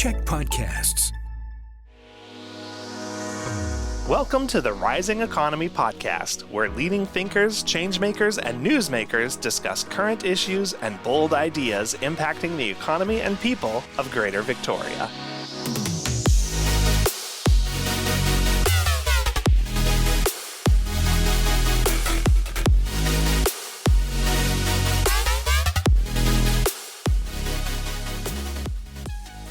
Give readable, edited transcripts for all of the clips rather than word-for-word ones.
Check podcasts. Welcome to the Rising Economy podcast, where leading thinkers, changemakers, and newsmakers discuss current issues and bold ideas impacting the economy and people of Greater Victoria.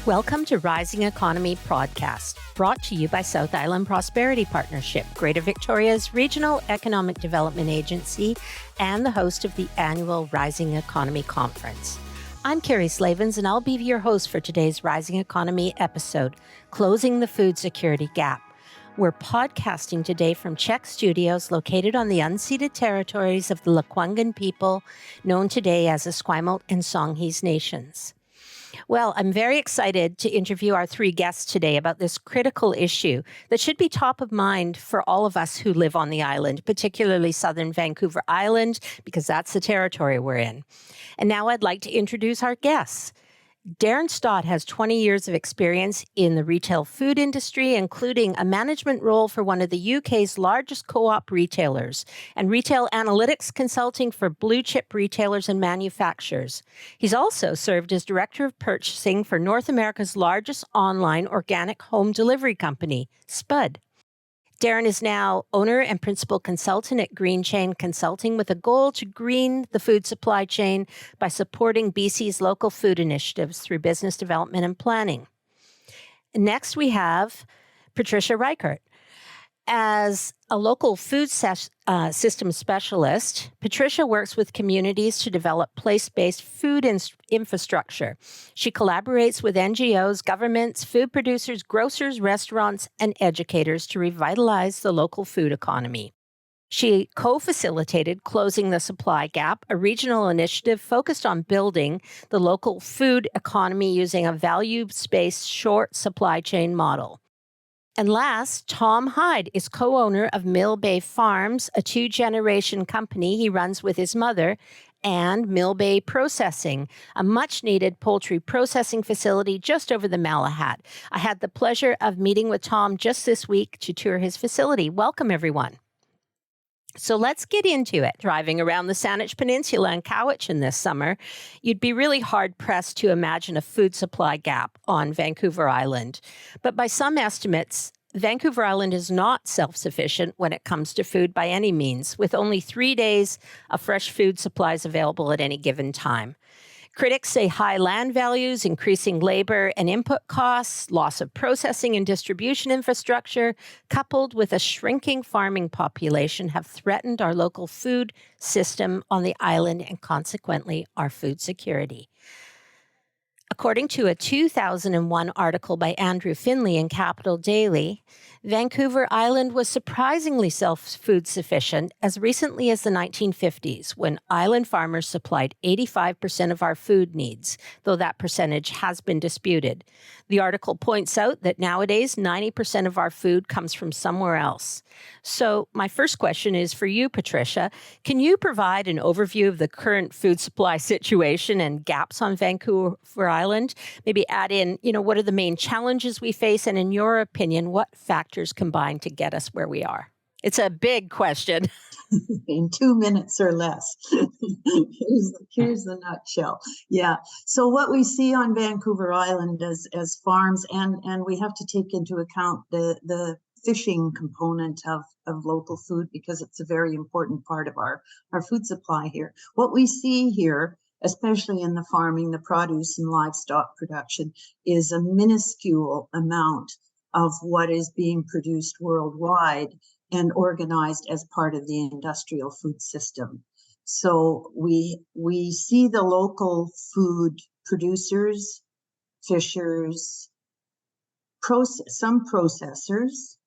Welcome to Rising Economy podcast, brought to you by South Island Prosperity Partnership, Greater Victoria's regional economic development agency, and the host of the annual Rising Economy Conference. I'm Carrie Slavens, and I'll be your host for today's Rising Economy episode, Closing the Food Security Gap. We're podcasting today from Czech Studios located on the unceded territories of the Lekwungen people, known today as Esquimalt and Songhees nations. Well, I'm very excited to interview our three guests today about this critical issue that should be top of mind for all of us who live on the island, particularly southern Vancouver Island, because that's the territory we're in. And now I'd like to introduce our guests. Darren Stott has 20 years of experience in the retail food industry, including a management role for one of the UK's largest co-op retailers and retail analytics consulting for blue chip retailers and manufacturers. He's also served as director of purchasing for North America's largest online organic home delivery company, Spud. Darren is now owner and principal consultant at Greenchain Consulting with a goal to green the food supply chain by supporting BC's local food initiatives through business development and planning. Next, we have Patricia Reichert. As a local food system specialist, Patricia works with communities to develop place-based food infrastructure. She collaborates with NGOs, governments, food producers, grocers, restaurants, and educators to revitalize the local food economy. She co-facilitated Closing the Supply Gap, a regional initiative focused on building the local food economy using a values-based short supply chain model. And last, Tom Hyde is co-owner of Mill Bay Farms, a two-generation company he runs with his mother, and Mill Bay Processing, a much-needed poultry processing facility just over the Malahat. I had the pleasure of meeting with Tom just this week to tour his facility. Welcome, everyone. So let's get into it. Driving around the Saanich Peninsula and Cowichan this summer, you'd be really hard-pressed to imagine a food supply gap on Vancouver Island. But by some estimates, Vancouver Island is not self-sufficient when it comes to food by any means, with only 3 days of fresh food supplies available at any given time. Critics say high land values, increasing labor and input costs, loss of processing and distribution infrastructure, coupled with a shrinking farming population, have threatened our local food system on the island and consequently our food security. According to a 2001 article by Andrew Finley in Capital Daily, Vancouver Island was surprisingly self-food sufficient as recently as the 1950s, when island farmers supplied 85% of our food needs, though that percentage has been disputed. The article points out that nowadays 90% of our food comes from somewhere else. So my first question is for you, Patricia. Can you provide an overview of the current food supply situation and gaps on Vancouver Island? Maybe add in, what are the main challenges we face? And in your opinion, what factors combine to get us where we are? It's a big question. In 2 minutes or less. here's the nutshell. Yeah. So what we see on Vancouver Island as farms, and we have to take into account the fishing component of local food, because it's a very important part of our food supply here. What we see here, especially in the farming, the produce and livestock production, is a minuscule amount of what is being produced worldwide and organized as part of the industrial food system. So we see the local food producers, fishers, some processors,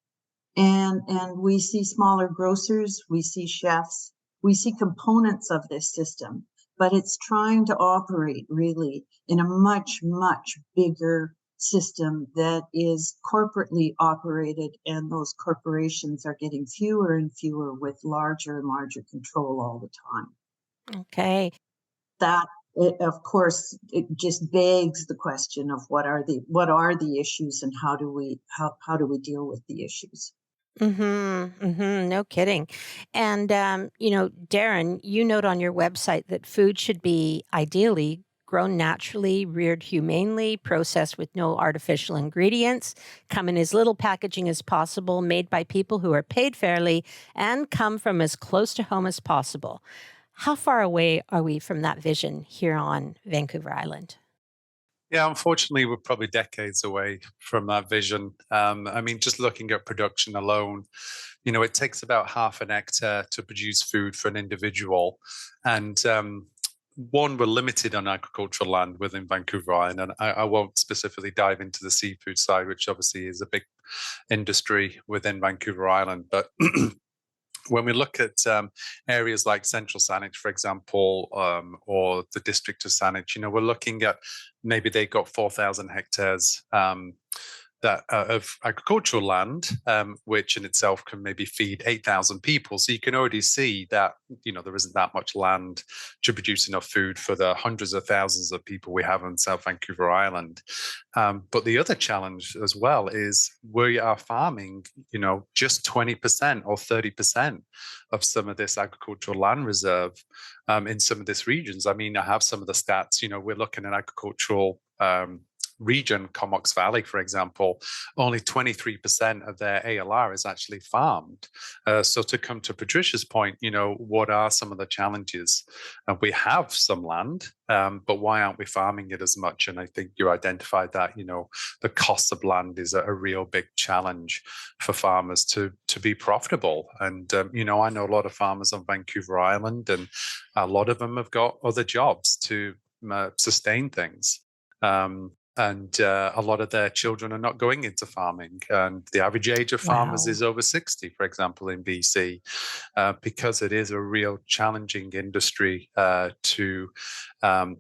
and we see smaller grocers, we see chefs, we see components of this system, but it's trying to operate really in a much, much bigger system that is corporately operated, and those corporations are getting fewer and fewer with larger and larger control all the time. Okay. That of course, it just begs the question of what are the issues, and how do we deal with the issues? No kidding. And, Darren, you note on your website that food should be ideally grown naturally, reared humanely, processed with no artificial ingredients, come in as little packaging as possible, made by people who are paid fairly, and come from as close to home as possible. How far away are we from that vision here on Vancouver Island? Yeah, unfortunately, we're probably decades away from that vision. I mean, just looking at production alone, it takes about half an hectare to produce food for an individual. And one, we're limited on agricultural land within Vancouver Island. And I won't specifically dive into the seafood side, which obviously is a big industry within Vancouver Island. But when we look at areas like Central Saanich, for example, or the district of Saanich, we're looking at maybe they've got 4,000 hectares of agricultural land, which in itself can maybe feed 8,000 people. So you can already see that, there isn't that much land to produce enough food for the hundreds of thousands of people we have on South Vancouver Island. But the other challenge as well is we are farming, just 20% or 30% of some of this agricultural land reserve in some of these regions. I mean, I have some of the stats, we're looking at agricultural region, Comox Valley, for example, only 23% of their ALR is actually farmed. So to come to Patricia's point, what are some of the challenges? We have some land, but why aren't we farming it as much? And I think you identified that, the cost of land is a real big challenge for farmers to be profitable. And, I know a lot of farmers on Vancouver Island, and a lot of them have got other jobs to sustain things. And a lot of their children are not going into farming. And the average age of farmers is over 60, for example, in BC, because it is a real challenging industry to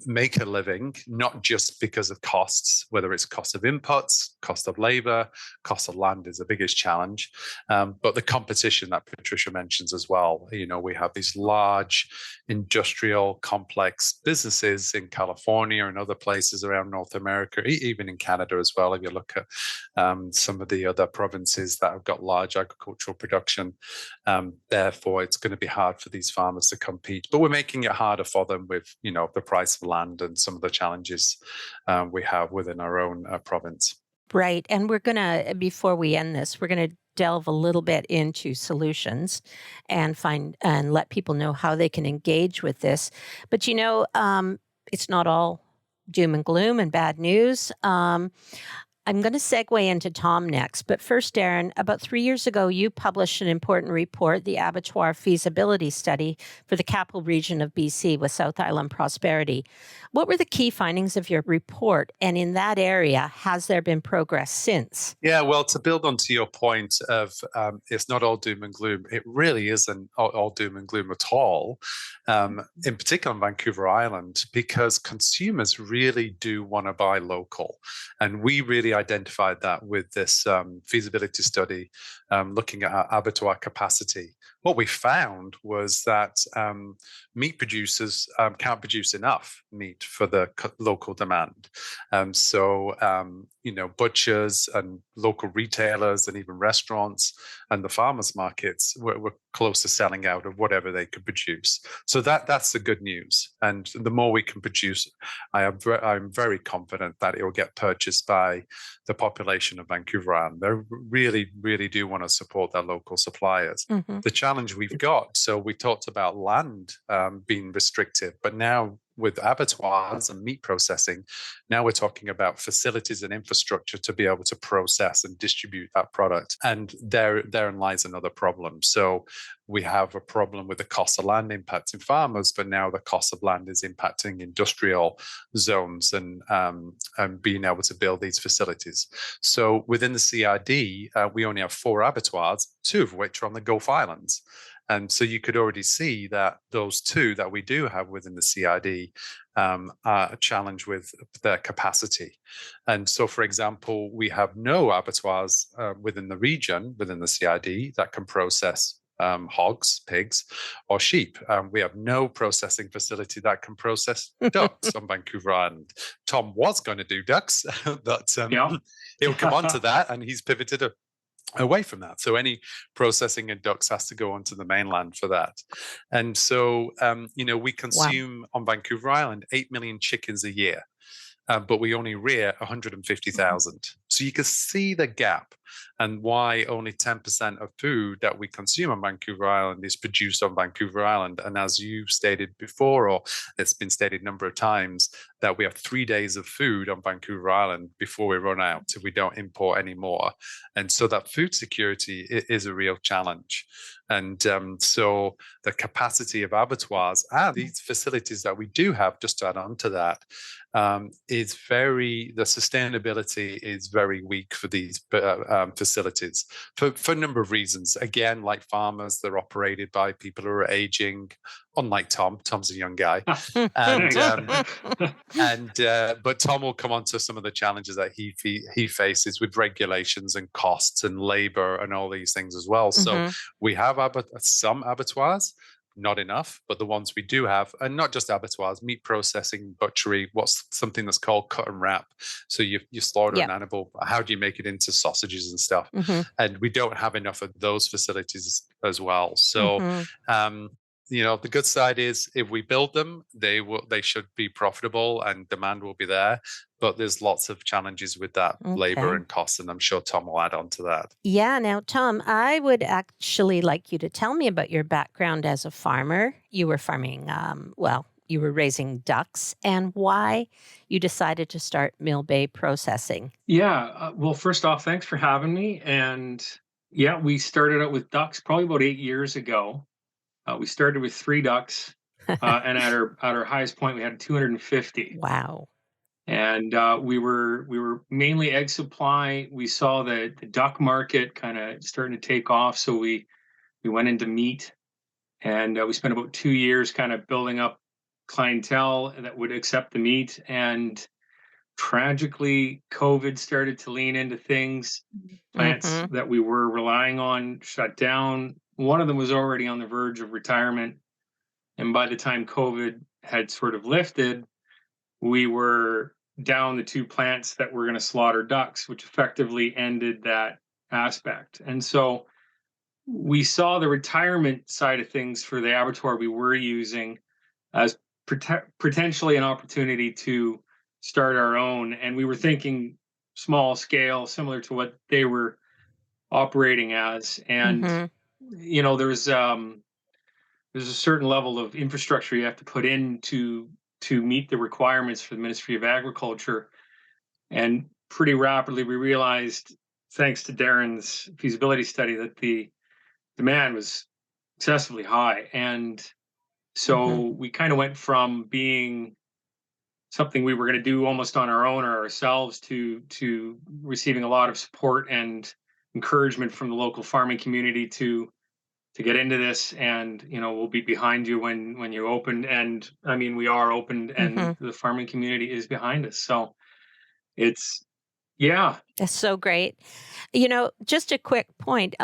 make a living, not just because of costs, whether it's cost of inputs, cost of labor, cost of land is the biggest challenge, but the competition that Patricia mentions as well. We have these large industrial complex businesses in California and other places around North America, even in Canada as well. If you look at some of the other provinces that have got large agricultural production, therefore it's going to be hard for these farmers to compete. But we're making it harder for them with, the price of land and some of the challenges we have within our own province. Right. And we're going to, before we end this, we're going to delve a little bit into solutions and let people know how they can engage with this. But, it's not all doom and gloom and bad news. I'm going to segue into Tom next. But first, Darren, about 3 years ago, you published an important report, the Abattoir Feasibility Study for the capital region of BC with South Island Prosperity. What were the key findings of your report? And in that area, has there been progress since? Yeah, well, to build onto your point of it's not all doom and gloom, it really isn't all doom and gloom at all, in particular on Vancouver Island, because consumers really do want to buy local. And we really identified that with this feasibility study, looking at our abattoir capacity. What we found was that meat producers can't produce enough meat for the local demand. So butchers and local retailers and even restaurants and the farmers markets were close to selling out of whatever they could produce. So that's the good news. And the more we can produce, I'm very confident that it will get purchased by the population of Vancouver Island. They really, really do want to support their local suppliers. Mm-hmm. The challenge we've got, so we talked about land being restricted, but now with abattoirs and meat processing, now we're talking about facilities and infrastructure to be able to process and distribute that product. And therein lies another problem. So we have a problem with the cost of land impacting farmers, but now the cost of land is impacting industrial zones and being able to build these facilities. So within the CRD, we only have 4 abattoirs, 2 of which are on the Gulf Islands. And so you could already see that those 2 that we do have within the CRD are a challenge with their capacity. And so, for example, we have no abattoirs within the region, within the CRD, that can process hogs, pigs, or sheep. We have no processing facility that can process ducks on Vancouver Island. Tom was going to do ducks, but he'll come on to that, and he's pivoted away from that. So any processing in ducks has to go onto the mainland for that. And so, we consume on Vancouver Island 8 million chickens a year. But we only rear 150,000. So you can see the gap and why only 10% of food that we consume on Vancouver Island is produced on Vancouver Island. And as you stated before, or it's been stated a number of times, that we have 3 days of food on Vancouver Island before we run out if we don't import any more. And so that food security is a real challenge. And so the capacity of abattoirs and these facilities that we do have, just to add on to that, the sustainability is very weak for these facilities for a number of reasons. Again, like farmers, they're operated by people who are aging, unlike Tom's a young guy. But Tom will come on to some of the challenges that he faces with regulations and costs and labor and all these things as well. So we have some abattoirs, not enough, but the ones we do have, and not just abattoirs, meat processing, butchery, what's something that's called cut and wrap. So you slaughter an animal, how do you make it into sausages and stuff? And we don't have enough of those facilities as well. So the good side is if we build them, they should be profitable and demand will be there. But there's lots of challenges with that labor and costs, and I'm sure Tom will add on to that. Yeah. Now, Tom, I would actually like you to tell me about your background as a farmer. You were farming, you were raising ducks, and why you decided to start Mill Bay Processing. Yeah. Well, first off, thanks for having me. And we started out with ducks probably about 8 years ago. We started with 3 ducks, and at our highest point, we had 250. Wow. And we were mainly egg supply. We saw the duck market kind of starting to take off, so we went into meat, and we spent about 2 years kind of building up clientele that would accept the meat. And tragically, COVID started to lean into things. Plants that we were relying on shut down. One of them was already on the verge of retirement, and by the time COVID had sort of lifted, we were down the 2 plants that were going to slaughter ducks, which effectively ended that aspect. And so we saw the retirement side of things for the abattoir we were using as potentially an opportunity to start our own. And we were thinking small scale, similar to what they were operating as. And, there's a certain level of infrastructure you have to put in to meet the requirements for the Ministry of Agriculture. And pretty rapidly, we realized, thanks to Darren's feasibility study, that the demand was excessively high. And so we kind of went from being something we were going to do almost on our own or ourselves to receiving a lot of support and encouragement from the local farming community to get into this. And we'll be behind you when you open. And I mean, we are opened, and the farming community is behind us. So it's That's so great. Just a quick point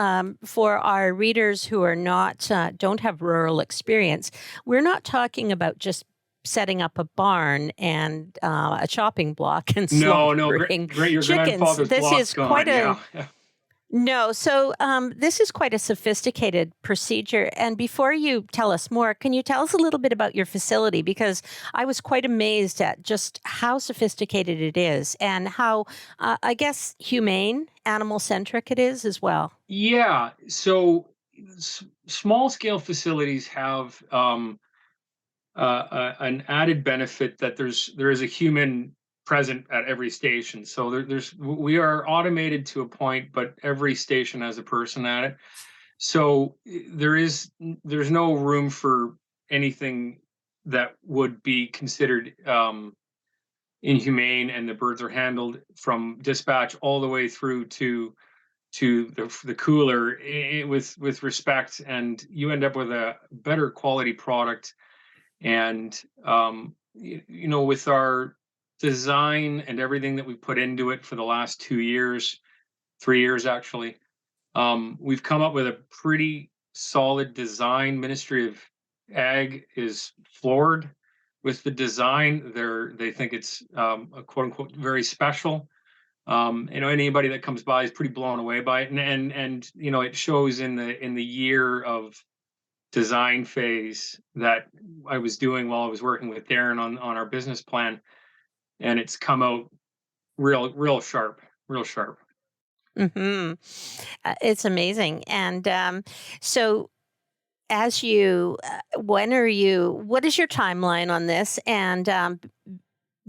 for our readers who are not don't have rural experience. We're not talking about just setting up a barn and a chopping block and slaughtering your chickens. This is quite No. So this is quite a sophisticated procedure. And before you tell us more, can you tell us a little bit about your facility? Because I was quite amazed at just how sophisticated it is and how, I guess, humane, animal-centric it is as well. Yeah. So small-scale facilities have an added benefit that there is a human present at every station. So we are automated to a point, but every station has a person at it. So there's no room for anything that would be considered inhumane, and the birds are handled from dispatch all the way through to the cooler with respect, and you end up with a better quality product. And with our design and everything that we put into it for the last 2 years, 3 years actually, we've come up with a pretty solid design. Ministry of Ag is floored with the design. They think it's a quote unquote very special. Anybody that comes by is pretty blown away by it, and it shows in the year of design phase that I was doing while I was working with Darren on our business plan, and it's come out real sharp, real sharp. Mm-hmm. It's amazing. And so as you, what is your timeline on this? And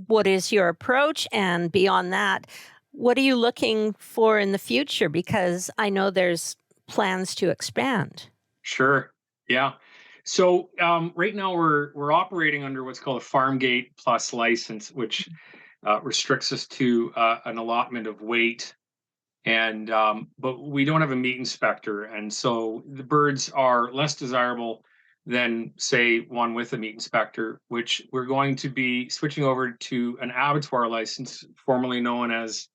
what is your approach? And beyond that, what are you looking for in the future? Because I know there's plans to expand. Sure. Yeah. So right now we're operating under what's called a farm gate plus license, which restricts us to an allotment of weight, and but we don't have a meat inspector, and so the birds are less desirable than, say, one with a meat inspector, which we're going to be switching over to an abattoir license, formerly known as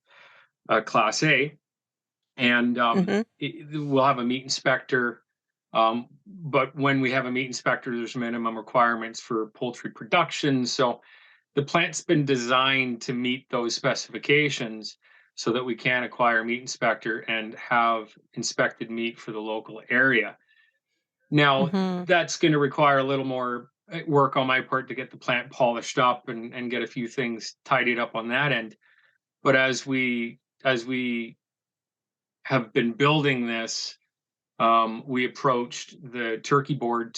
Class A, and we'll have a meat inspector. But when we have a meat inspector, there's minimum requirements for poultry production. So the plant's been designed to meet those specifications so that we can acquire a meat inspector and have inspected meat for the local area. Now, that's going to require a little more work on my part to get the plant polished up and get a few things tidied up on that end. But as we have been building this, we approached the turkey board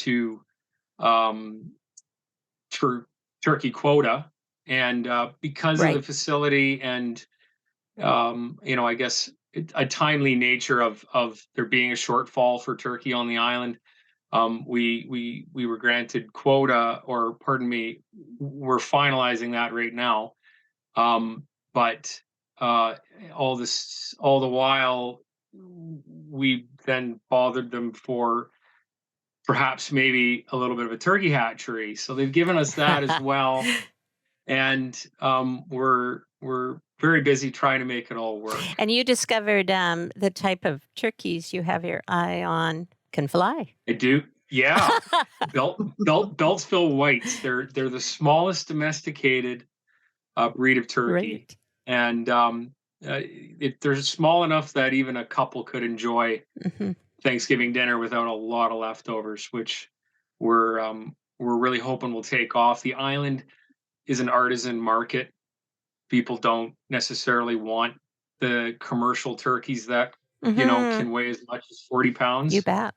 for turkey quota, and because of the facility and I guess a timely nature of there being a shortfall for turkey on the island, we were granted quota, or pardon me, we're finalizing that right now. But all the while, we then bothered them for perhaps maybe a little bit of a turkey hatchery. So they've given us that as well. And we're very busy trying to make it all work. And you discovered the type of turkeys you have your eye on can fly. I do. Yeah. Beltsville whites. They're the smallest domesticated breed of turkey. Right. And they're small enough that even a couple could enjoy Thanksgiving dinner without a lot of leftovers, which we're really hoping will take off. The island is an artisan market. People don't necessarily want the commercial turkeys that can weigh as much as 40 pounds. You bet.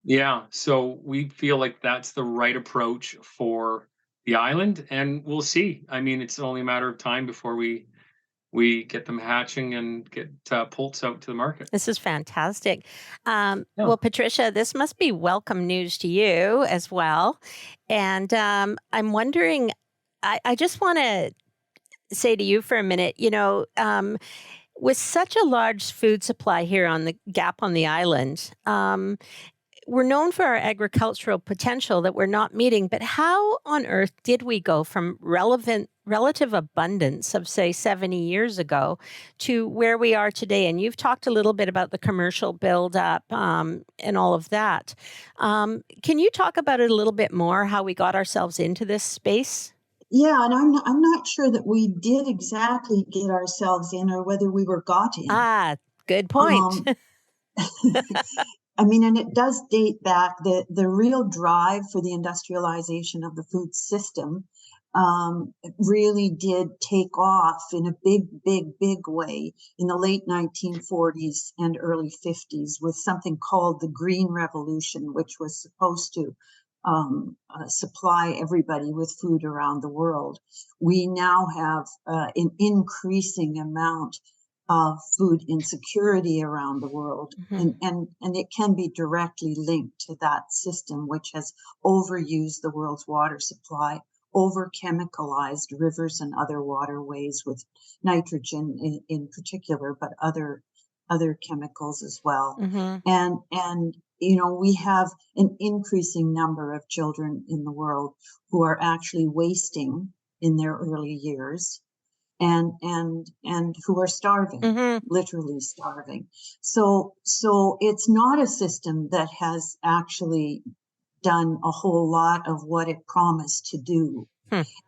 Yeah, so we feel like that's the right approach for the island, and we'll see. I mean, it's only a matter of time before we get them hatching and get poults out to the market. This is fantastic. Well, Patricia, this must be welcome news to you as well. And I'm wondering, I just want to say to you for a minute, with such a large food supply here on the Gap on the island, we're known for our agricultural potential that we're not meeting, but how on earth did we go from relative abundance of, say, 70 years ago to where we are today? And you've talked a little bit about the commercial buildup and all of that. Can you talk about it a little bit more, how we got ourselves into this space? Yeah, and I'm not sure that we did exactly get ourselves in, or whether we were got in. Ah, good point. I mean, and it does date back, the real drive for the industrialization of the food system really did take off in a big way in the late 1940s and early 50s with something called the Green Revolution, which was supposed to supply everybody with food around the world. We now have an increasing amount of food insecurity around the world, and it can be directly linked to that system, which has overused the world's water supply, over-chemicalized rivers and other waterways with nitrogen in particular, but other chemicals as well. And we have an increasing number of children in the world who are actually wasting in their early years. and who are starving, Mm-hmm. literally starving. So it's not a system that has actually done a whole lot of what it promised to do.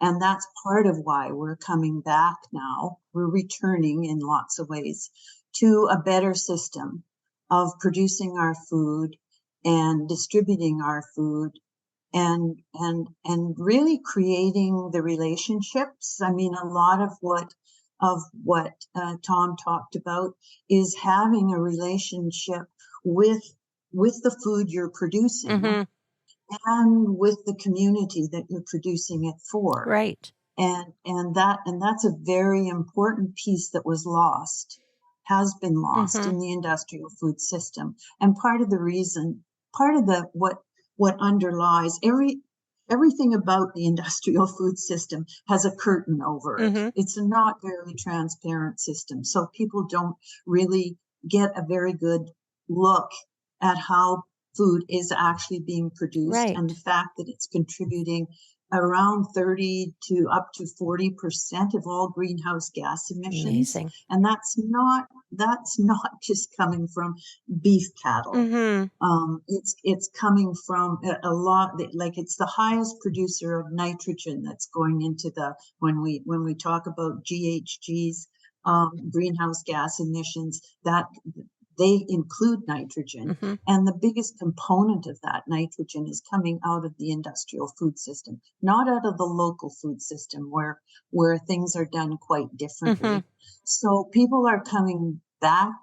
And that's part of why we're coming back now. We're returning in lots of ways to a better system of producing our food and distributing our food and really creating the relationships. I mean, a lot of what Tom talked about is having a relationship with the food you're producing. Mm-hmm. And with the community that you're producing it for. Right. And that's a very important piece that was lost, has been lost Mm-hmm. in the industrial food system. And part of what underlies everything about the industrial food system has a curtain over it. Mm-hmm. It's a not very transparent system. So people don't really get a very good look at how food is actually being produced, Right. and the fact that it's contributing around 30 to up to 40% of all greenhouse gas emissions. Amazing. And that's not just coming from beef cattle. Mm-hmm. It's coming from a lot, like it's the highest producer of nitrogen that's going into when we talk about GHGs, greenhouse gas emissions, that they include nitrogen. Mm-hmm. And the biggest component of that nitrogen is coming out of the industrial food system, not out of the local food system where things are done quite differently. Mm-hmm. So people are coming back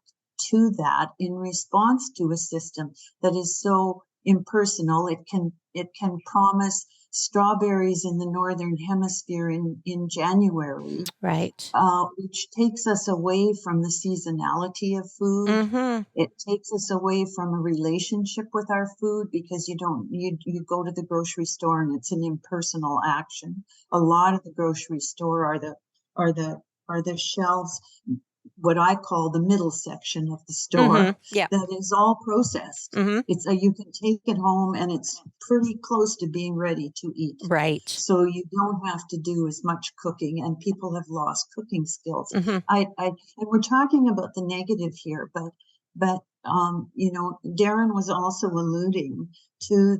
to that in response to a system that is so impersonal. It can promise strawberries in the northern hemisphere in January, Right. which takes us away from the seasonality of food. Mm-hmm. It takes us away from a relationship with our food, because you go to the grocery store and it's an impersonal action. A lot of the grocery store are the shelves, what I call the middle section of the store, Mm-hmm. Yeah. that is all processed. Mm-hmm. It's you can take it home and it's pretty close to being ready to eat. Right. So you don't have to do as much cooking, and people have lost cooking skills. Mm-hmm. And we're talking about the negative here, but Darren was also alluding to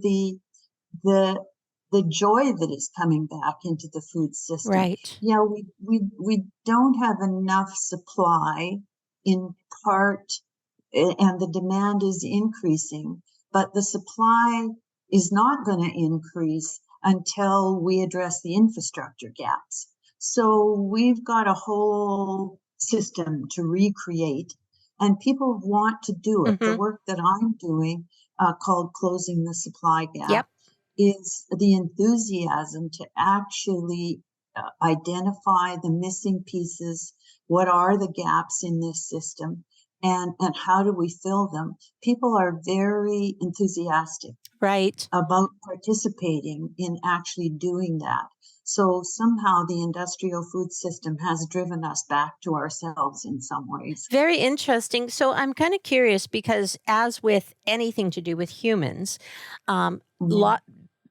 the joy that is coming back into the food system. Right. Yeah, we don't have enough supply in part, and the demand is increasing, but the supply is not going to increase until we address the infrastructure gaps. So we've got a whole system to recreate, and people want to do it. Mm-hmm. The work that I'm doing, called Closing the Supply Gap, Yep. is the enthusiasm to actually identify the missing pieces. What are the gaps in this system, and how do we fill them? People are very enthusiastic Right. about participating in actually doing that. So somehow the industrial food system has driven us back to ourselves in some ways. Very interesting. So I'm kind of curious, because as with anything to do with humans,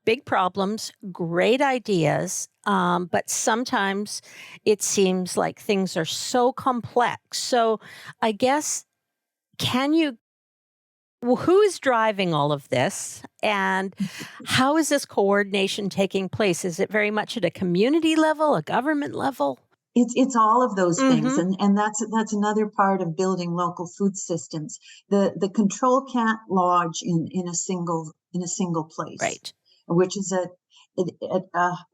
big problems, great ideas, but sometimes it seems like things are so complex. So I guess, who is driving all of this, and how is this coordination taking place? Is it very much at a community level, a government level? It's all of those things, Mm-hmm. and that's another part of building local food systems. The control can't lodge in a single place, Right. which is a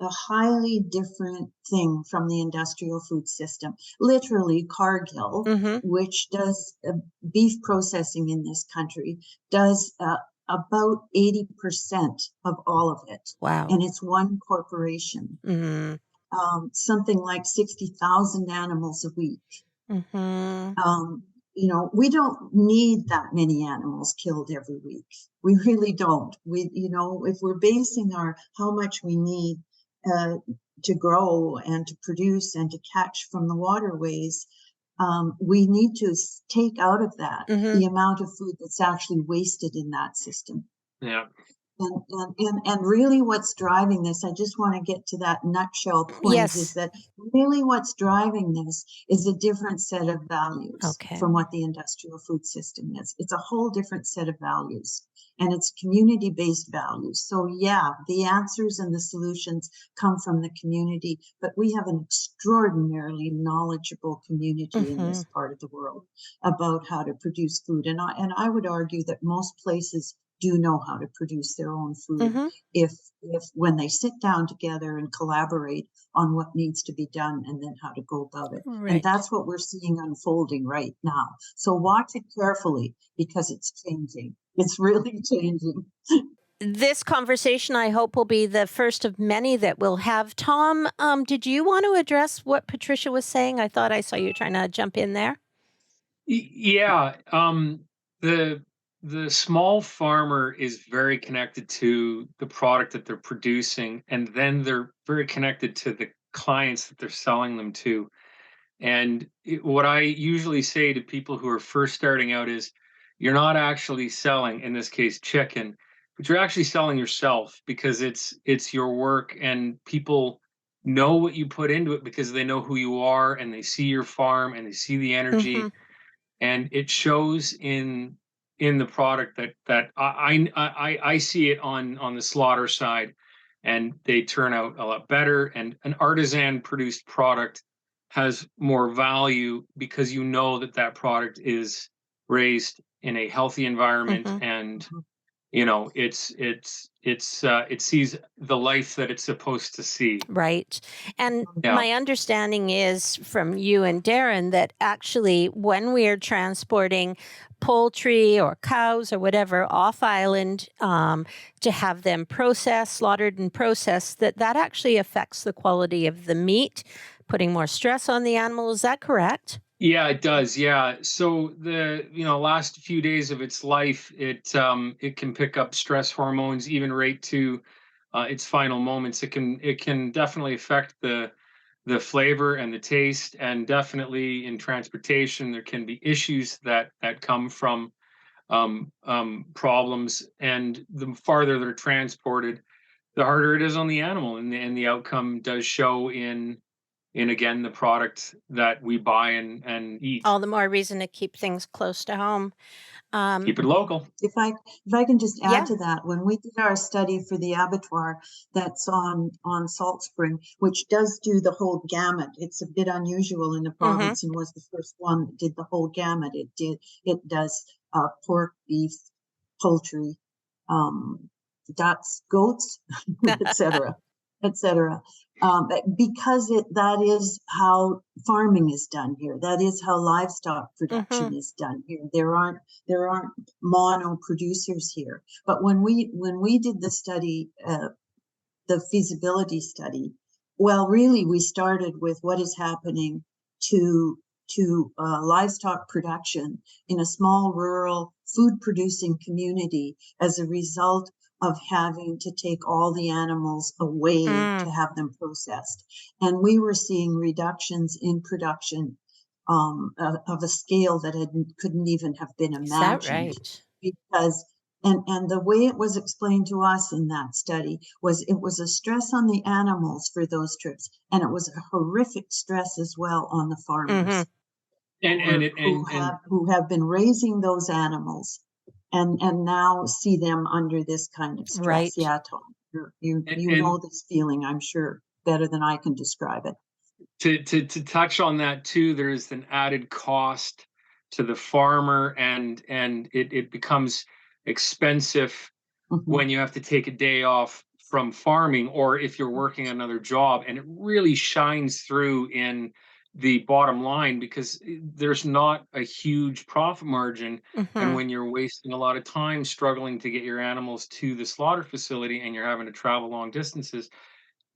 highly different thing from the industrial food system. Literally, Cargill, Mm-hmm. which does beef processing in this country, does about 80% of all of it. Wow. And it's one corporation. Mm-hmm. Something like 60,000 animals a week. Mm-hmm. We don't need that many animals killed every week. We really don't. If we're basing how much we need to grow and to produce and to catch from the waterways, we need to take out of that Mm-hmm. the amount of food that's actually wasted in that system. Yeah. And really what's driving this, I just want to get to that nutshell point, Yes. is that really what's driving this is a different set of values Okay. from what the industrial food system is. It's a whole different set of values, and it's community-based values. So yeah, the answers and the solutions come from the community, but we have an extraordinarily knowledgeable community in this part of the world about how to produce food. And I would argue that most places do know how to produce their own food if when they sit down together and collaborate on what needs to be done and then how to go about it. Right. And that's what we're seeing unfolding right now. So watch it carefully, because it's changing. It's really changing. This conversation, I hope, will be the first of many that we'll have. Tom, did you want to address what Patricia was saying? I thought I saw you trying to jump in there. Yeah. The small farmer is very connected to the product that they're producing, and then they're very connected to the clients that they're selling them to. And what I usually say to people who are first starting out is, you're not actually selling, in this case, chicken, but you're actually selling yourself, because it's your work, and people know what you put into it because they know who you are, and they see your farm, and they see the energy, and it shows in the product that I see it on the slaughter side, and they turn out a lot better. And an artisan produced product has more value, because you know that product is raised in a healthy environment, and it sees the life that it's supposed to see. Right. And my understanding is from you and Darren that actually when we are transporting poultry or cows or whatever off island to have them processed, slaughtered and processed, that actually affects the quality of the meat, putting more stress on the animal. Is that correct? Yeah, it does. Yeah. So the last few days of its life, it can pick up stress hormones even right to its final moments. It can definitely affect the flavor and the taste, and definitely in transportation there can be issues that come from problems. And the farther they're transported, the harder it is on the animal, and the outcome does show in again the product that we buy and eat. All the more reason to keep things close to home. Keep it local. If I can just add to that, when we did our study for the abattoir that's on Salt Spring, which does do the whole gamut, it's a bit unusual in the province and was the first one that did the whole gamut. It does pork, beef, poultry, ducks, goats, etc. Because that is how farming is done here. That is how livestock production is done here. There aren't mono producers here. But when we did the study, the feasibility study, well, really we started with what is happening to livestock production in a small rural food producing community as a result of having to take all the animals away to have them processed. And we were seeing reductions in production of a scale that couldn't even have been imagined. Is that right? Because and the way it was explained to us in that study was it was a stress on the animals for those trips, and it was a horrific stress as well on the farmers who have been raising those animals and now see them under this kind of stress. Right. Yeah, Tom, you know this feeling, I'm sure, better than I can describe it. To touch on that too, there's an added cost to the farmer, and it becomes expensive when you have to take a day off from farming, or if you're working another job, and it really shines through in the bottom line, because there's not a huge profit margin. And when you're wasting a lot of time struggling to get your animals to the slaughter facility, and you're having to travel long distances,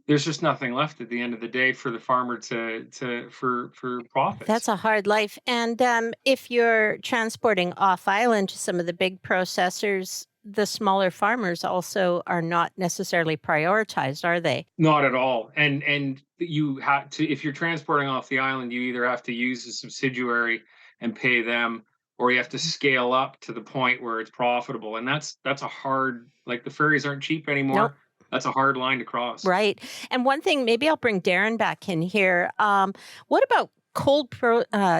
there's just nothing left at the end of the day for the farmer for profits. That's a hard life. And if you're transporting off island to some of the big processors, the smaller farmers also are not necessarily prioritized, are they? Not at all. And you have to, if you're transporting off the island, you either have to use a subsidiary and pay them, or you have to scale up to the point where it's profitable. And that's a hard, like the ferries aren't cheap Nope. anymore. That's a hard line to cross. Right. And one thing, maybe I'll bring Darren back in here. What about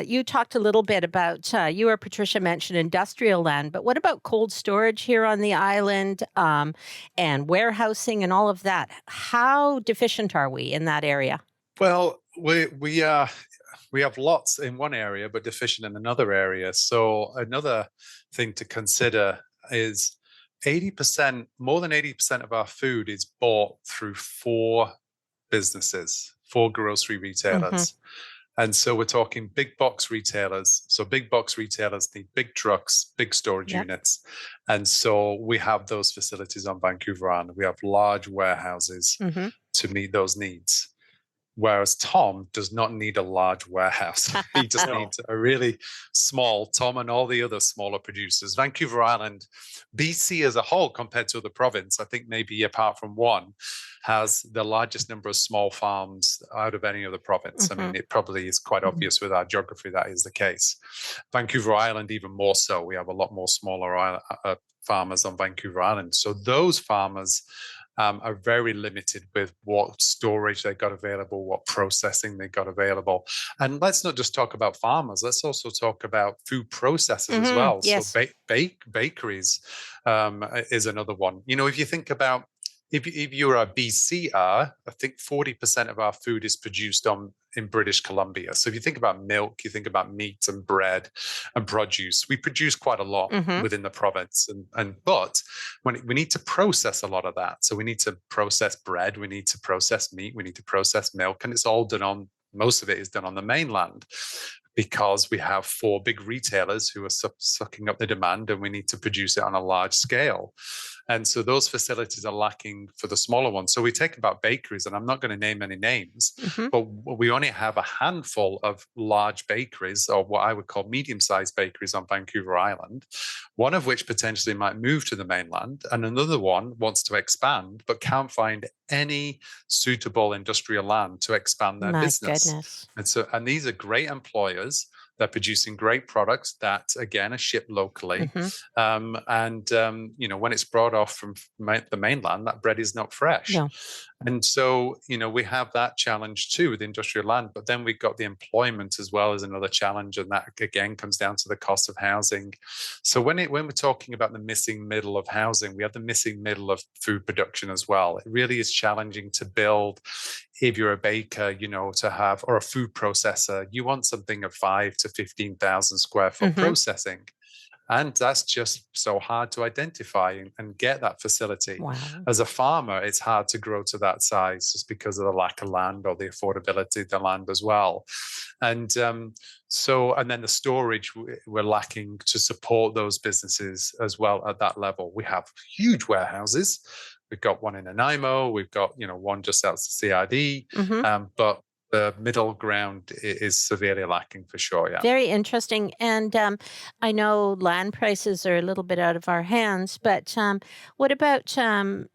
you talked a little bit about, you or Patricia mentioned industrial land, but what about cold storage here on the island, and warehousing and all of that? How deficient are we in that area? Well, we have lots in one area, but deficient in another area. So another thing to consider is 80%, more than 80% of our food is bought through four businesses, four grocery retailers. And so we're talking big box retailers. So big box retailers need big trucks, big storage units. And so we have those facilities on Vancouver Island. We have large warehouses to meet those needs. Whereas Tom does not need a large warehouse. He just needs a really small, Tom and all the other smaller producers. Vancouver Island, BC as a whole, compared to the province, I think maybe apart from one, has the largest number of small farms out of any other province. I mean, it probably is quite obvious with our geography that is the case. Vancouver Island, even more so. We have a lot more smaller farmers on Vancouver Island. So those farmers are very limited with what storage they got available, what processing they got available. And let's not just talk about farmers, let's also talk about food processors as well. Yes. So bakeries is another one. You know, if you think about, if you're a BCR, I think 40% of our food is produced in British Columbia. So if you think about milk, you think about meat and bread and produce, we produce quite a lot within the province. But we need to process a lot of that. So we need to process bread, we need to process meat, we need to process milk, and it's all done most of it is done on the mainland, because we have four big retailers who are sucking up the demand, and we need to produce it on a large scale. And so those facilities are lacking for the smaller ones. So we take about bakeries, and I'm not going to name any names, but we only have a handful of large bakeries, or what I would call medium-sized bakeries on Vancouver Island, one of which potentially might move to the mainland, and another one wants to expand, but can't find any suitable industrial land to expand their business. Goodness. And these are great employers. They're producing great products that, again, are shipped locally. You know, when it's brought off from the mainland, that bread is not fresh. No. And so, you know, we have that challenge too with industrial land, but then we've got the employment as well as another challenge. And that, again, comes down to the cost of housing. So when we're talking about the missing middle of housing, we have the missing middle of food production as well. It really is challenging to build. If you're a baker, you know, to have, or a food processor, you want something of 5 to 15,000 square foot processing. And that's just so hard to identify and get that facility. Wow. As a farmer, it's hard to grow to that size just because of the lack of land or the affordability of the land as well. And and then the storage, we're lacking to support those businesses as well at that level. We have huge warehouses. We've got one in Nanaimo. We've got, you know, one just outside CRD. But the middle ground is severely lacking for sure. Yeah. Very interesting. And I know land prices are a little bit out of our hands, but what about,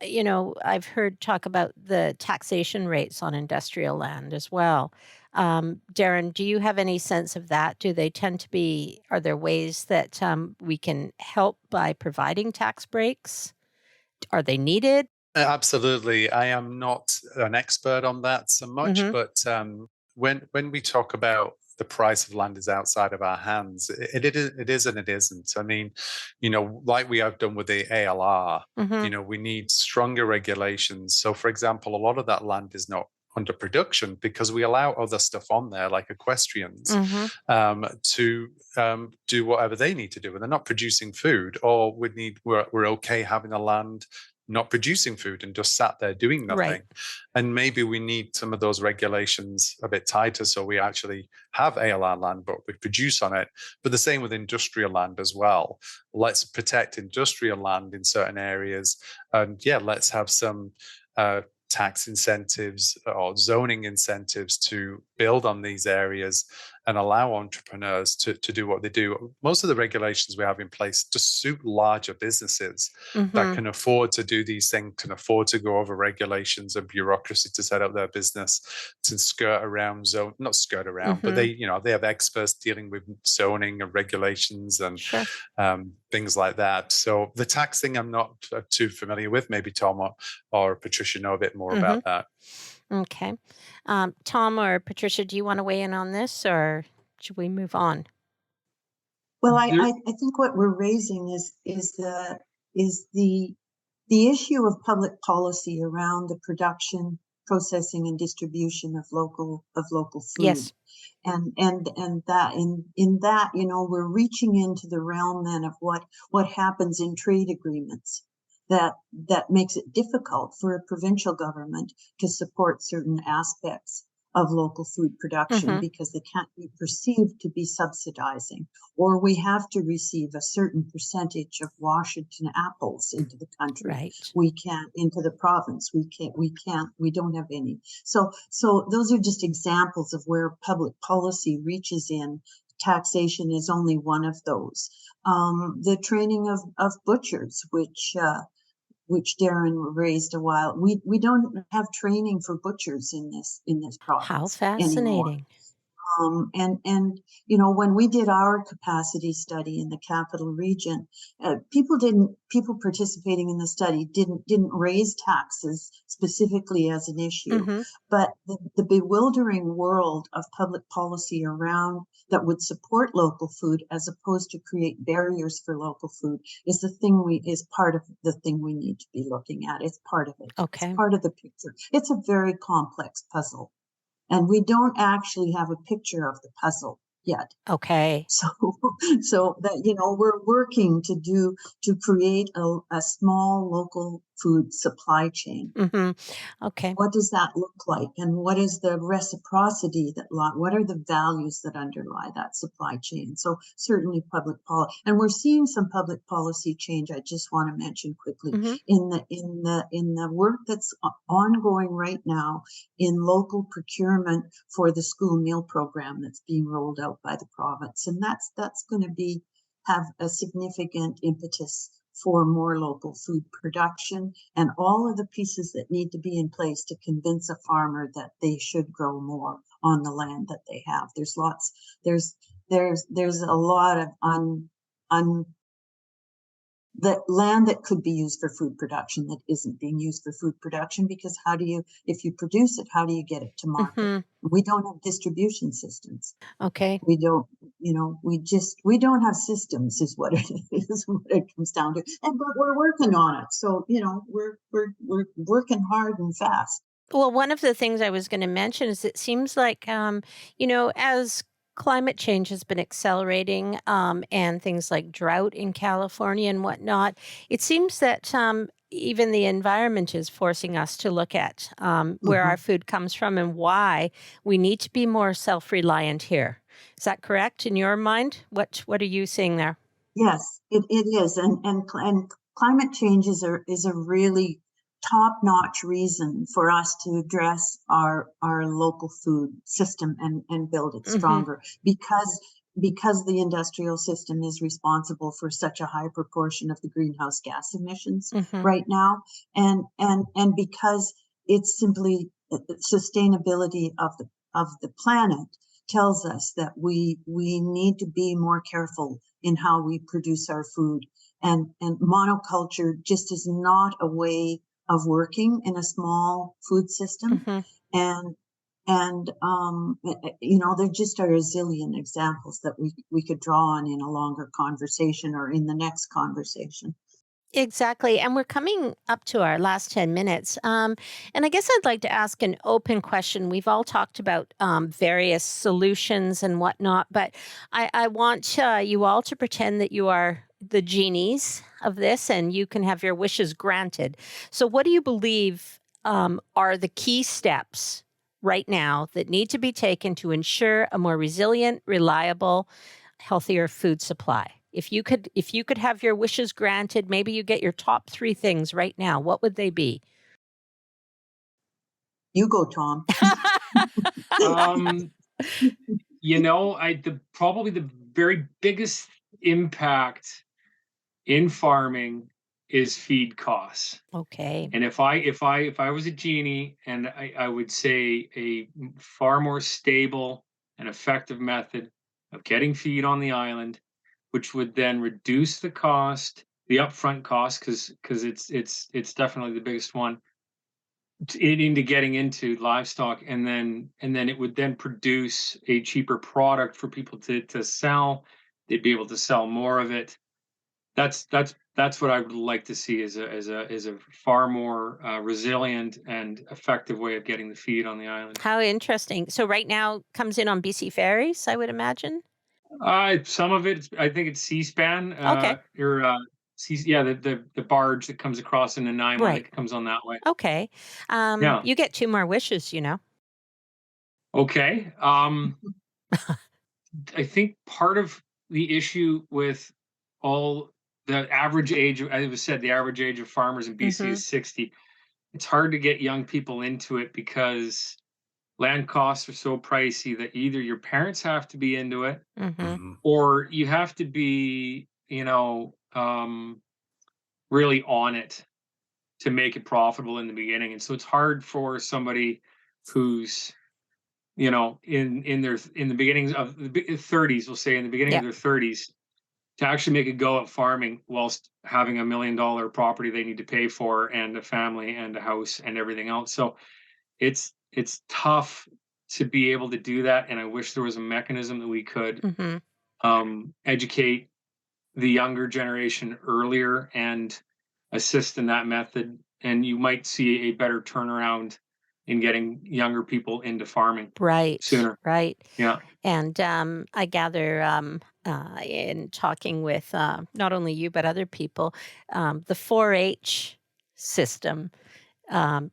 you know, I've heard talk about the taxation rates on industrial land as well. Darren, do you have any sense of that? Do they tend to be, are there ways that we can help by providing tax breaks? Are they needed? Absolutely. I am not an expert on that so much, but when we talk about the price of land is outside of our hands, it is and it isn't. I mean, you know, like we have done with the ALR, you know, we need stronger regulations. So, for example, a lot of that land is not under production because we allow other stuff on there, like equestrians, to do whatever they need to do, and they're not producing food. Or we're okay having the land not producing food and just sat there doing nothing. Right. And maybe we need some of those regulations a bit tighter so we actually have ALR land, but we produce on it. But the same with industrial land as well. Let's protect industrial land in certain areas. And yeah, let's have some tax incentives or zoning incentives to build on these areas and allow entrepreneurs to do what they do. Most of the regulations we have in place just suit larger businesses that can afford to do these things, can afford to go over regulations and bureaucracy to set up their business, to skirt around not skirt around, but they have experts dealing with zoning and regulations and Sure. things like that. So the tax thing I'm not too familiar with. Maybe Tom or Patricia know a bit more about that. Okay. Tom or Patricia, do you want to weigh in on this, or should we move on? Well, I think what we're raising is the issue of public policy around the production, processing, and distribution of local food. Yes. And that in that, we're reaching into the realm then of what happens in trade agreements that makes it difficult for a provincial government to support certain aspects of local food production because they can't be perceived to be subsidizing, or we have to receive a certain percentage of Washington apples into the country. Right. We can't into the province. We don't have any. So those are just examples of where public policy reaches in. Taxation is only one of those. The training of butchers, which Darren raised a while. We don't have training for butchers in this province. How fascinating. Anymore. And when we did our capacity study in the capital region, people participating in the study didn't raise taxes specifically as an issue, but the bewildering world of public policy around that would support local food as opposed to create barriers for local food is part of the thing we need to be looking at. It's part of it. Okay. It's part of the picture. It's a very complex puzzle. And we don't actually have a picture of the puzzle yet. Okay. So that, we're working to create a small local food supply chain. Okay. What does that look like? And what is the reciprocity what are the values that underlie that supply chain? So certainly public policy, and we're seeing some public policy change. I just want to mention quickly in the work that's ongoing right now in local procurement for the school meal program that's being rolled out by the province. And that's going to have a significant impetus for more local food production and all of the pieces that need to be in place to convince a farmer that they should grow more on the land that they have. There's a lot of the land that could be used for food production that isn't being used for food production, because if you produce it, how do you get it to market? We don't have distribution systems. Okay. We don't, we don't have systems is what it comes down to. But we're working on it. So, we're working hard and fast. Well, one of the things I was going to mention is it seems like, as climate change has been accelerating and things like drought in California and whatnot, it seems that even the environment is forcing us to look at where our food comes from and why we need to be more self-reliant here. Is that correct in your mind? What are you seeing there? Yes, it is. And climate change is a really top-notch reason for us to address our local food system and build it stronger, because the industrial system is responsible for such a high proportion of the greenhouse gas emissions right now, and because it's simply sustainability of the planet tells us that we need to be more careful in how we produce our food, and monoculture just is not a way of working in a small food system. And there just are a zillion examples that we could draw on in a longer conversation or in the next conversation. Exactly. And we're coming up to our last 10 minutes. And I guess I'd like to ask an open question. We've all talked about various solutions and whatnot, but I want you all to pretend that you are the genies of this and you can have your wishes granted. So what do you believe are the key steps right now that need to be taken to ensure a more resilient, reliable, healthier food supply? If you could have your wishes granted, maybe you get your top 3 things right now, what would they be? You go, Tom. Probably the very biggest impact in farming is feed costs. Okay. And if I was a genie, and I would say a far more stable and effective method of getting feed on the island, which would then reduce the cost, the upfront cost, because it's definitely the biggest one, into getting into livestock, and then it would then produce a cheaper product for people to sell. They'd be able to sell more of it. That's what I would like to see as a far more resilient and effective way of getting the feed on the island. How interesting. So right now comes in on BC ferries, I would imagine. Some of it, I think it's C-SPAN. Okay. The barge that comes across in Nanaimo, Right. that comes on that way. Okay. Yeah. You get 2 more wishes, Okay. I think part of the issue with all the average age, as it was said, the average age of farmers in BC is 60. It's hard to get young people into it because land costs are so pricey that either your parents have to be into it, or you have to be, really on it to make it profitable in the beginning. And so it's hard for somebody who's, in the beginnings of the 30s, we'll say in the beginning of their 30s, to actually make a go at farming whilst having $1 million property they need to pay for, and a family and a house and everything else. So it's tough to be able to do that. And I wish there was a mechanism that we could educate the younger generation earlier and assist in that method. And you might see a better turnaround in getting younger people into farming sooner. Right. Yeah. And I gather in talking with not only you, but other people, the 4-H system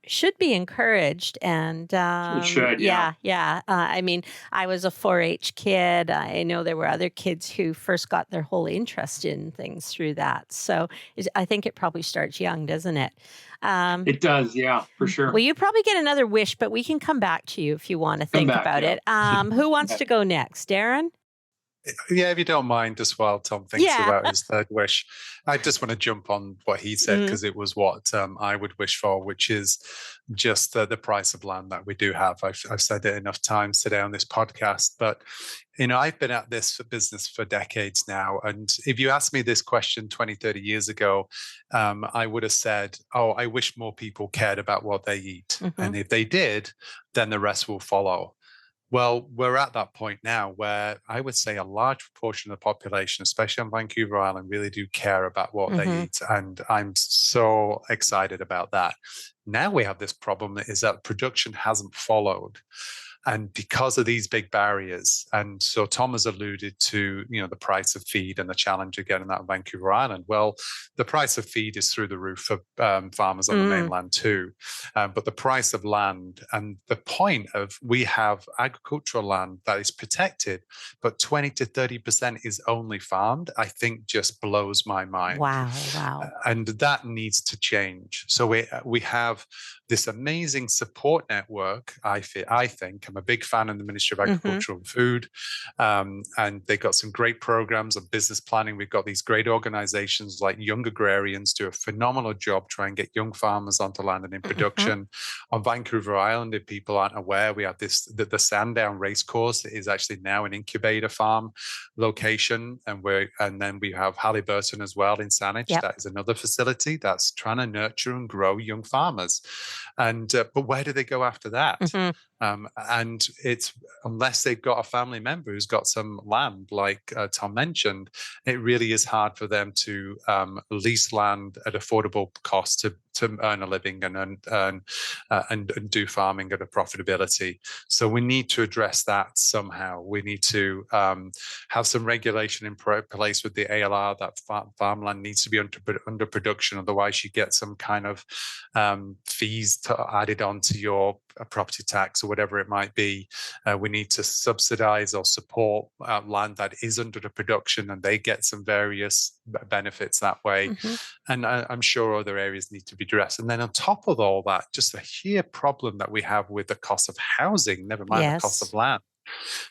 should be encouraged. And It should, yeah. I mean, I was a 4-H kid. I know there were other kids who first got their whole interest in things through that. So I think it probably starts young, doesn't it? It does, yeah, for sure. Well, you probably get another wish, but we can come back to you if you want to think about it. Who wants to go next? Darren? Yeah, if you don't mind as well, Tom thinks about his third wish. I just want to jump on what he said, because it was what I would wish for, which is just the price of land that we do have. I've said it enough times today on this podcast, but I've been at this business for decades now. And if you asked me this question 20, 30 years ago, I would have said, I wish more people cared about what they eat. And if they did, then the rest will follow. Well, we're at that point now where I would say a large proportion of the population, especially on Vancouver Island, really do care about what they eat. And I'm so excited about that. Now we have this problem is that production hasn't followed. And because of these big barriers, and so Tom has alluded to, the price of feed and the challenge of getting that on Vancouver Island. Well, the price of feed is through the roof for farmers on the mainland too. But the price of land, and the point of, we have agricultural land that is protected, but 20 to 30% is only farmed, I think just blows my mind. Wow. And that needs to change. So we have this amazing support network, I think. I'm a big fan of the Ministry of Agriculture and Food, and they've got some great programs of business planning. We've got these great organizations like Young Agrarians do a phenomenal job trying to get young farmers onto land and in production. On Vancouver Island, if people aren't aware, we have the Sandown Racecourse is actually now an incubator farm location, and then we have Halliburton as well in Saanich. That is another facility that's trying to nurture and grow young farmers. And but where do they go after that? And it's, unless they've got a family member who's got some land, like Tom mentioned, it really is hard for them to lease land at affordable cost to earn a living and do farming at a profitability. So we need to address that somehow. We need to have some regulation in place with the ALR that farmland needs to be under production. Otherwise, you get some kind of fees added onto your a property tax or whatever it might be. We need to subsidize or support land that is under the production, and they get some various benefits that way. And I'm sure other areas need to be addressed. And then on top of all that, just a sheer problem that we have with the cost of housing, never mind the cost of land,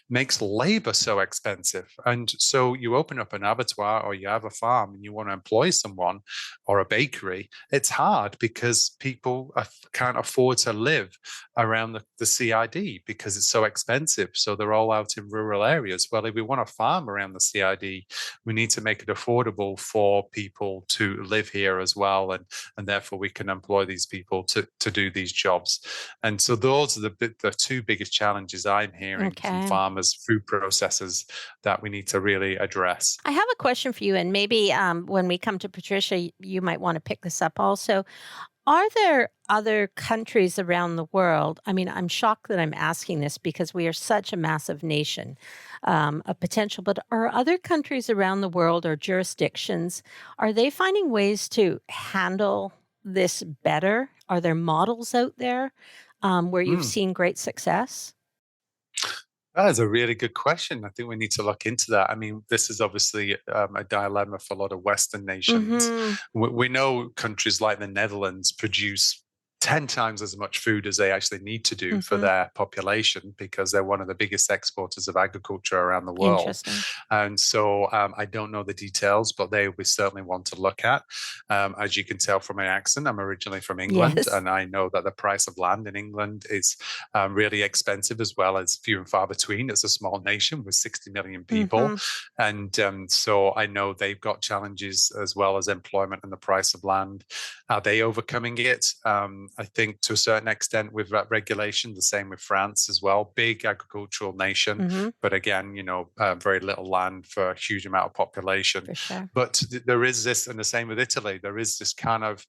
makes labor so expensive. And so you open up an abattoir or you have a farm and you want to employ someone or a bakery, it's hard because people can't afford to live around the CID because it's so expensive. So they're all out in rural areas. Well, if we want to farm around the CID, we need to make it affordable for people to live here as well. And therefore we can employ these people to do these jobs. And so those are the two biggest challenges I'm hearing from farmers, food processors, that we need to really address. I have a question for you, and maybe when we come to Patricia, you might want to pick this up also. Are there other countries around the world? I mean, I'm shocked that I'm asking this because we are such a massive nation of potential, but are other countries around the world or jurisdictions, are they finding ways to handle this better? Are there models out there where you've seen great success? That is a really good question. I think we need to look into that. I mean, this is obviously a dilemma for a lot of Western nations. We know countries like the Netherlands produce 10 times as much food as they actually need to do for their population because they're one of the biggest exporters of agriculture around the world. And so I don't know the details, but we certainly want to look at. As you can tell from my accent, I'm originally from England, and I know that the price of land in England is really expensive as well as few and far between. It's a small nation with 60 million people. And so I know they've got challenges as well as employment and the price of land. Are they overcoming it? I think to a certain extent with regulation, the same with France as well. Big agricultural nation, but again, very little land for a huge amount of population. But there is this, and the same with Italy, there is this kind of,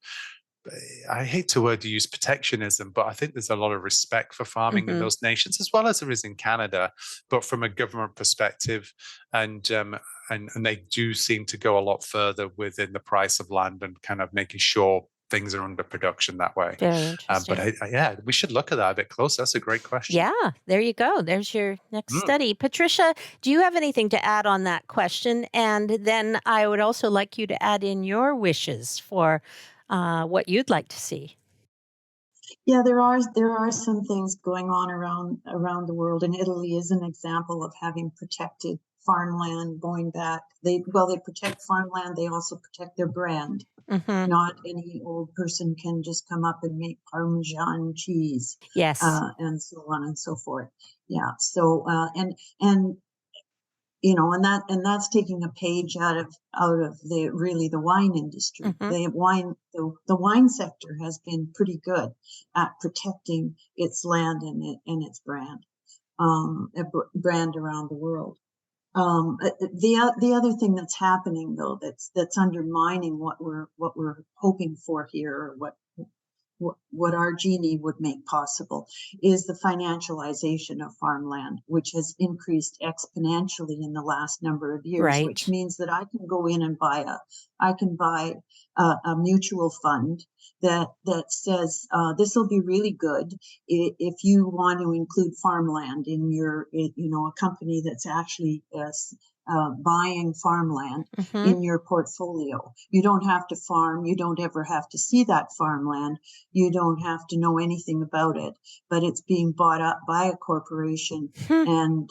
I hate to use protectionism, but I think there's a lot of respect for farming in those nations, as well as there is in Canada, but from a government perspective. And they do seem to go a lot further within the price of land and kind of making sure things are under production that way. Very interesting. But we should look at that a bit closer. That's a great question. Yeah, there you go. There's your next study. Patricia, do you have anything to add on that question? And then I would also like you to add in your wishes for what you'd like to see. Yeah, there are some things going on around the world, and Italy is an example of having protected farmland going back. They protect farmland. They also protect their brand. Not any old person can just come up and make Parmesan cheese. Yes. And so on and so forth. Yeah. So and that's taking a page out of the wine industry. The wine sector has been pretty good at protecting its land and its brand, brand around the world. The other thing that's happening though that's undermining what we're hoping for here, or what our genie would make possible, is the financialization of farmland, which has increased exponentially in the last number of years. Which means that I can go in and buy a mutual fund that says this will be really good if you want to include farmland in your, a company that's actually buying farmland in your portfolio. You don't have to farm. You don't ever have to see that farmland. You don't have to know anything about it, but it's being bought up by a corporation, and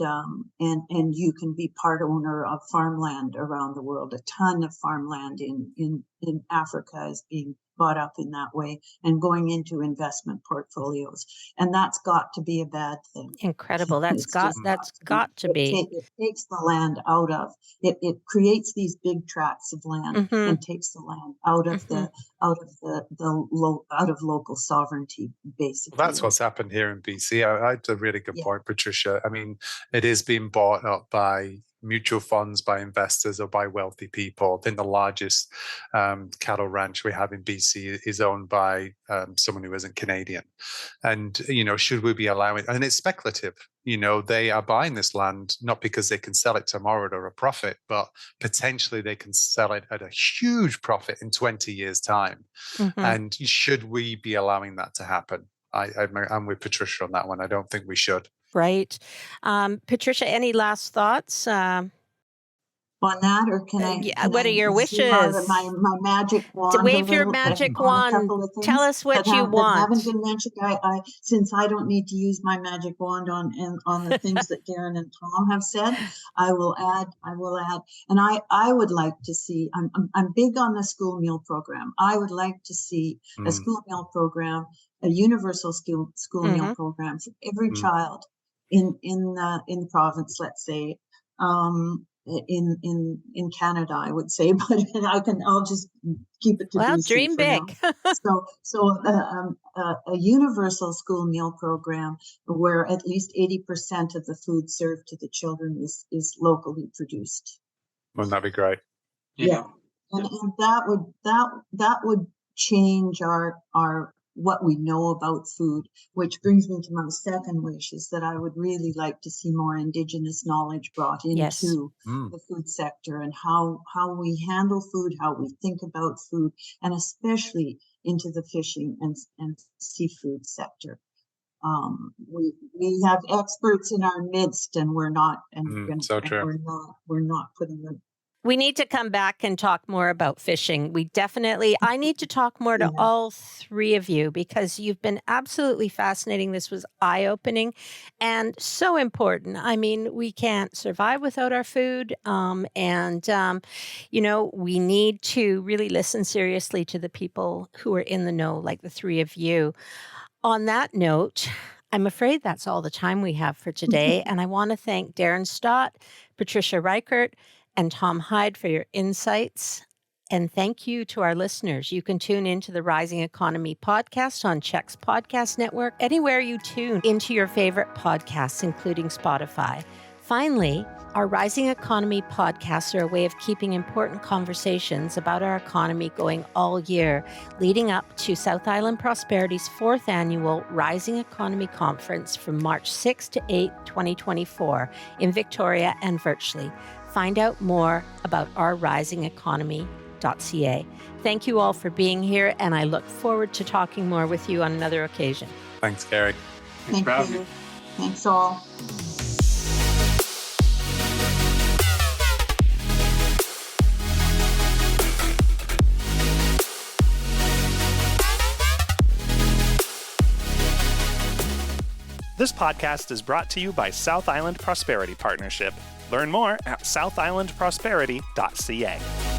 you can be part owner of farmland around the world. A ton of farmland in Africa is being bought up in that way and going into investment portfolios, and that's got to be a bad thing. Incredible. That's got to be. It takes the land out of it. It creates these big tracts of land and takes the land out of local sovereignty, basically. Well, that's what's happened here in BC. That's a really good point, Patricia. I mean, it is being bought up by mutual funds, by investors, or by wealthy people. I think the largest cattle ranch we have in BC is owned by someone who isn't Canadian. And, should we be allowing, and it's speculative, they are buying this land not because they can sell it tomorrow at a profit, but potentially they can sell it at a huge profit in 20 years' time. And should we be allowing that to happen? I'm with Patricia on that one. I don't think we should. Right. Patricia, any last thoughts? On that, or can I? Yeah, Can what are I your zoom out of wishes? my magic wand? Wave a your little, magic on a wand. couple of things Tell us what you that want. haven't been mentioned. Since I don't need to use my magic wand on the things that Darren and Tom have said, I will add, and I would like to see. I'm big on the school meal program. I would like to see a school meal program, a universal school meal program for every child in the province. Let's say. In Canada, I would say, but I'll just keep it to BC dream for big. now. A universal school meal program where at least 80% of the food served to the children is locally produced. Wouldn't that be great? Yeah. And that would change our what we know about food, which brings me to my second wish, is that I would really like to see more Indigenous knowledge brought into the food sector, and how we handle food, how we think about food, and especially into the fishing and seafood sector. We have experts in our midst, and we're not putting them. We need to come back and talk more about fishing. I need to talk more to all three of you, because you've been absolutely fascinating. This was eye-opening and so important. I mean, we can't survive without our food. We need to really listen seriously to the people who are in the know, like the three of you. On that note, I'm afraid that's all the time we have for today. And I want to thank Darren Stott, Patricia Reichert, and Tom Hyde for your insights. And thank you to our listeners. You can tune into the Rising Economy podcast on CHEK's podcast network, anywhere you tune into your favorite podcasts, including Spotify. Finally, our Rising Economy podcasts are a way of keeping important conversations about our economy going all year, leading up to South Island Prosperity's 4th annual Rising Economy Conference from March 6 to 8, 2024 in Victoria and virtually. Find out more about our risingeconomy.ca. Thank you all for being here, and I look forward to talking more with you on another occasion. Thanks, Gary. Thank you. Thanks all. This podcast is brought to you by South Island Prosperity Partnership. Learn more at southislandprosperity.ca.